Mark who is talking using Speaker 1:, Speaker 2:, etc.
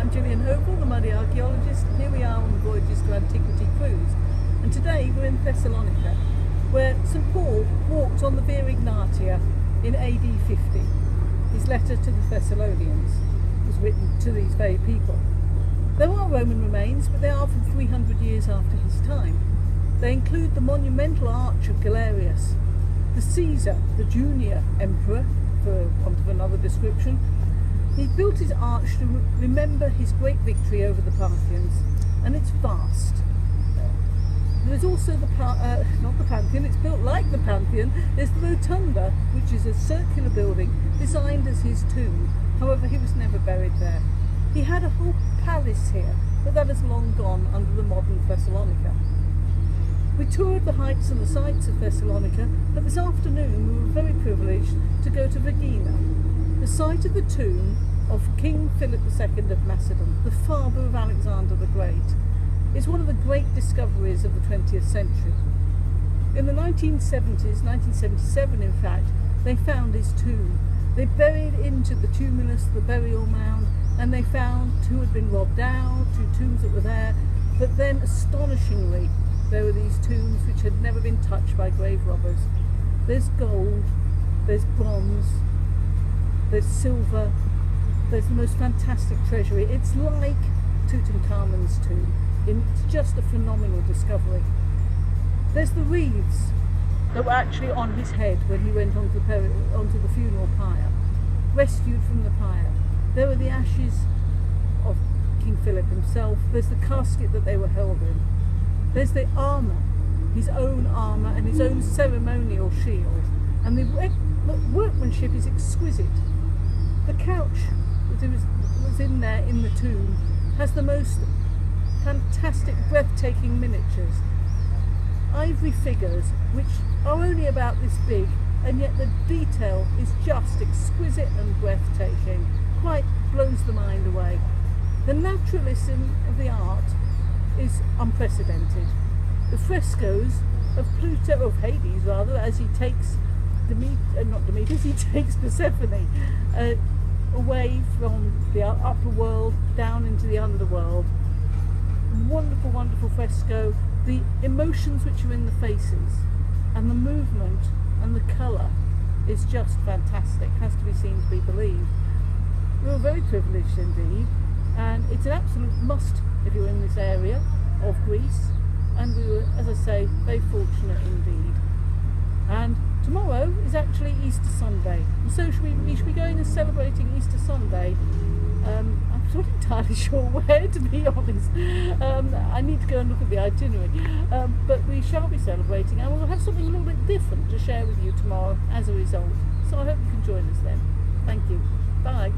Speaker 1: I'm Gillian Hovell, the Muddy Archaeologist, and here we are on the Voyages to Antiquity cruise. And today we're in Thessalonika, where St Paul walked on the Via Egnatia in AD 50. His letter to the Thessalonians was written to these very people. There are Roman remains, but they are from 300 years after his time. They include the monumental arch of Galerius, the Caesar, the junior emperor, for want of another description. He built his arch to remember his great victory over the Parthians, and it's vast. There is also not the Pantheon, it's built like the Pantheon. There's the Rotunda, which is a circular building designed as his tomb. However, he was never buried there. He had a whole palace here, but that has long gone under the modern Thessalonica. We toured the heights and the sights of Thessalonica, but this afternoon we were very privileged to go to Vergina, the site of the tomb of King Philip II of Macedon, the father of Alexander the Great. It's one of the great discoveries of the 20th century. In the 1970s, 1977 in fact, they found his tomb. They buried into the tumulus, the burial mound, and they found two had been robbed out, two tombs that were there, but then astonishingly there were these tombs which had never been touched by grave robbers. There's gold, there's bronze, there's silver, there's the most fantastic treasury. It's like Tutankhamun's tomb. It's just a phenomenal discovery. There's the wreaths that were actually on his head when he went onto the funeral pyre, rescued from the pyre. There were the ashes of King Philip himself. There's the casket that they were held in. There's the armour, his own armour and his own ceremonial shield. And the workmanship is exquisite. The couch that was in there in the tomb has the most fantastic, breathtaking miniatures. Ivory figures which are only about this big, and yet the detail is just exquisite and breathtaking. Quite blows the mind away. The naturalism of the art is unprecedented. The frescoes of Pluto, of Hades rather, as he takes he takes Persephone away from the upper world down into the underworld. Wonderful, wonderful fresco. The emotions which are in the faces and the movement and the colour is just fantastic. Has to be seen to be believed. We were very privileged indeed, and it's an absolute must if you're in this area of Greece, and we were, as I say, very fortunate indeed. And tomorrow is actually Easter Sunday, and so we should be going and celebrating Easter Sunday. I'm not entirely sure where, to be honest. I need to go and look at the itinerary, but we shall be celebrating, and we'll have something a little bit different to share with you tomorrow as a result. So I hope you can join us then. Thank you. Bye.